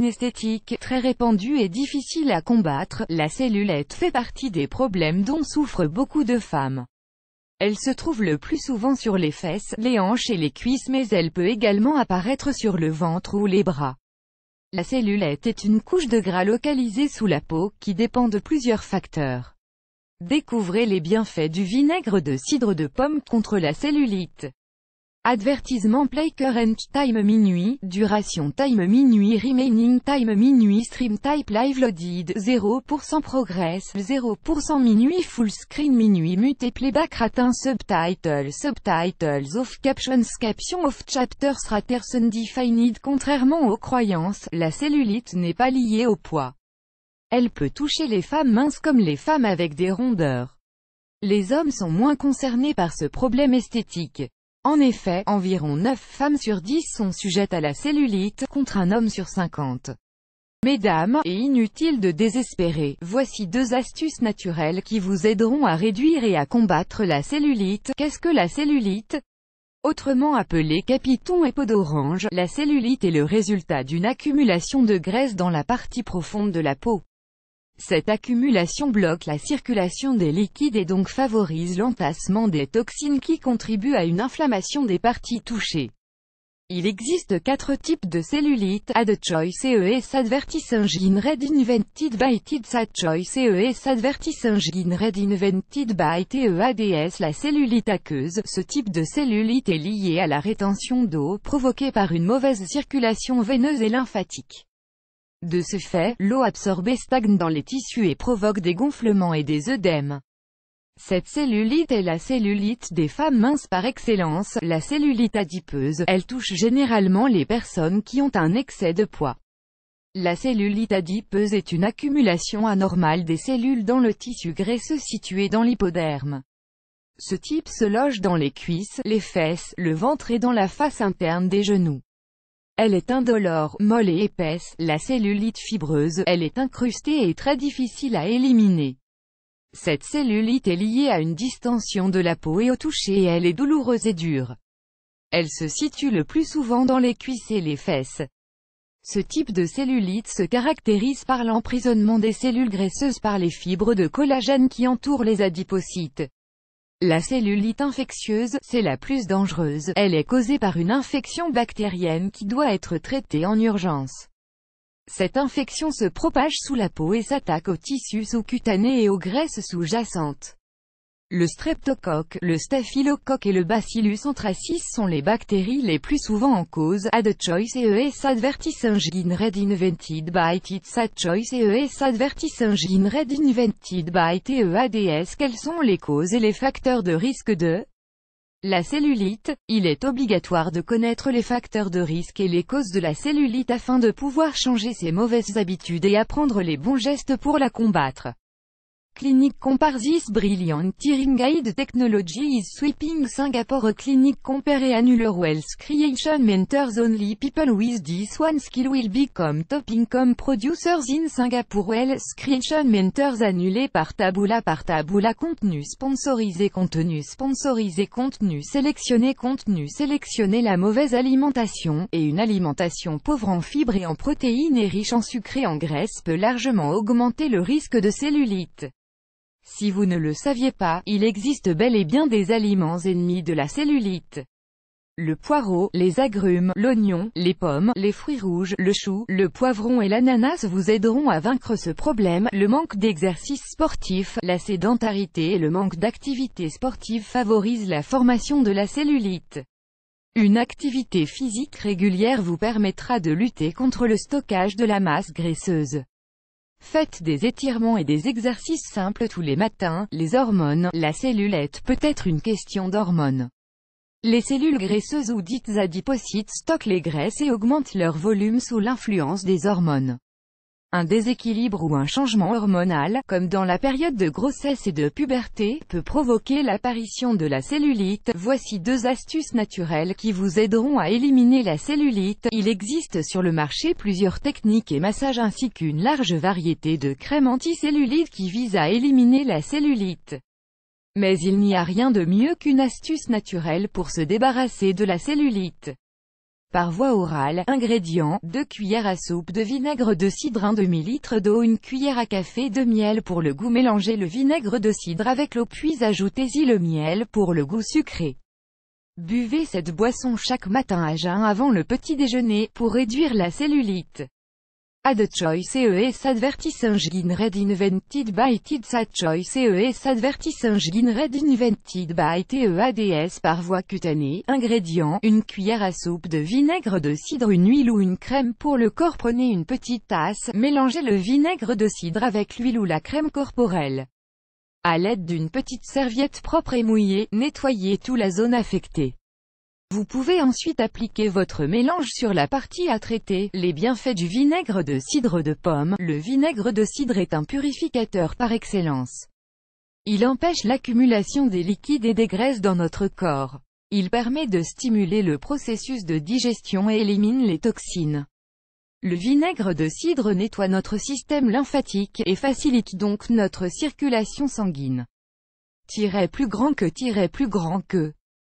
inesthétique, très répandue et difficile à combattre, la cellulite fait partie des problèmes dont souffrent beaucoup de femmes. Elle se trouve le plus souvent sur les fesses, les hanches et les cuisses, mais elle peut également apparaître sur le ventre ou les bras. La cellulite est une couche de gras localisée sous la peau, qui dépend de plusieurs facteurs. Découvrez les bienfaits du vinaigre de cidre de pomme contre la cellulite. Advertisement: play current time minuit, duration time minuit, remaining time minuit, stream type live loaded, 0% progress, 0% minuit, full screen minuit, mute playback ratin, subtitles off, captions off, chapters raters undefined. Contrairement aux croyances, la cellulite n'est pas liée au poids. Elle peut toucher les femmes minces comme les femmes avec des rondeurs. Les hommes sont moins concernés par ce problème esthétique. En effet, environ 9 femmes sur 10 sont sujettes à la cellulite, contre un homme sur 50. Mesdames, et inutile de désespérer, voici 2 astuces naturelles qui vous aideront à réduire et à combattre la cellulite. Qu'est-ce que la cellulite? Autrement appelée capiton et peau d'orange, la cellulite est le résultat d'une accumulation de graisse dans la partie profonde de la peau. Cette accumulation bloque la circulation des liquides et donc favorise l'entassement des toxines qui contribuent à une inflammation des parties touchées. Il existe 4 types de cellulite: Ad choice CES advertising red invented by TED choice CES advertising red invented by TEADS. La cellulite aqueuse, ce type de cellulite est lié à la rétention d'eau provoquée par une mauvaise circulation veineuse et lymphatique. De ce fait, l'eau absorbée stagne dans les tissus et provoque des gonflements et des œdèmes. Cette cellulite est la cellulite des femmes minces par excellence. La cellulite adipeuse, elle touche généralement les personnes qui ont un excès de poids. La cellulite adipeuse est une accumulation anormale des cellules dans le tissu graisseux situé dans l'hypoderme. Ce type se loge dans les cuisses, les fesses, le ventre et dans la face interne des genoux. Elle est indolore, molle et épaisse. La cellulite fibreuse, elle est incrustée et très difficile à éliminer. Cette cellulite est liée à une distension de la peau et au toucher et elle est douloureuse et dure. Elle se situe le plus souvent dans les cuisses et les fesses. Ce type de cellulite se caractérise par l'emprisonnement des cellules graisseuses par les fibres de collagène qui entourent les adipocytes. La cellulite infectieuse, c'est la plus dangereuse. Elle est causée par une infection bactérienne qui doit être traitée en urgence. Cette infection se propage sous la peau et s'attaque aux tissus sous-cutanés et aux graisses sous-jacentes. Le streptocoque, le staphylocoque et le bacillus anthracis sont les bactéries les plus souvent en cause. Ad choice CES advertising red invented by TED choice CES advertising red invented by TEADS. Quelles sont les causes et les facteurs de risque de la cellulite? Il est obligatoire de connaître les facteurs de risque et les causes de la cellulite afin de pouvoir changer ses mauvaises habitudes et apprendre les bons gestes pour la combattre. Clinic Compare this brilliant Tiring Guide Technology is sweeping Singapore. Clinic Compare Annular Wealth Creation Mentors only people with this one skill will become top income producers in Singapore. Wealth Creation Mentors annulé par Taboola. Contenu sponsorisé, contenu sélectionné. La mauvaise alimentation, et une alimentation pauvre en fibres et en protéines et riche en sucre et en graisse peut largement augmenter le risque de cellulite. Si vous ne le saviez pas, il existe bel et bien des aliments ennemis de la cellulite. Le poireau, les agrumes, l'oignon, les pommes, les fruits rouges, le chou, le poivron et l'ananas vous aideront à vaincre ce problème. Le manque d'exercice sportif, la sédentarité et le manque d'activité sportive favorisent la formation de la cellulite. Une activité physique régulière vous permettra de lutter contre le stockage de la masse graisseuse. Faites des étirements et des exercices simples tous les matins. Les hormones, la cellulite peut être une question d'hormones. Les cellules graisseuses ou dites adipocytes stockent les graisses et augmentent leur volume sous l'influence des hormones. Un déséquilibre ou un changement hormonal, comme dans la période de grossesse et de puberté, peut provoquer l'apparition de la cellulite. Voici 2 astuces naturelles qui vous aideront à éliminer la cellulite. Il existe sur le marché plusieurs techniques et massages ainsi qu'une large variété de crèmes anticellulites qui visent à éliminer la cellulite. Mais il n'y a rien de mieux qu'une astuce naturelle pour se débarrasser de la cellulite. Par voie orale, ingrédients, 2 cuillères à soupe de vinaigre de cidre, 1 demi-litre d'eau, 1 cuillère à café de miel pour le goût. Mélangez le vinaigre de cidre avec l'eau puis ajoutez-y le miel pour le goût sucré. Buvez cette boisson chaque matin à jeun avant le petit déjeuner, pour réduire la cellulite. Add choice ES advertising red invented by TEDS choice ES advertising red invented by TEADS par voie cutanée. Ingrédients, 1 cuillère à soupe de vinaigre de cidre, une huile ou une crème pour le corps. Prenez une petite tasse, mélangez le vinaigre de cidre avec l'huile ou la crème corporelle. À l'aide d'une petite serviette propre et mouillée, nettoyez toute la zone affectée. Vous pouvez ensuite appliquer votre mélange sur la partie à traiter. Les bienfaits du vinaigre de cidre de pomme. Le vinaigre de cidre est un purificateur par excellence. Il empêche l'accumulation des liquides et des graisses dans notre corps. Il permet de stimuler le processus de digestion et élimine les toxines. Le vinaigre de cidre nettoie notre système lymphatique, et facilite donc notre circulation sanguine. Plus grand que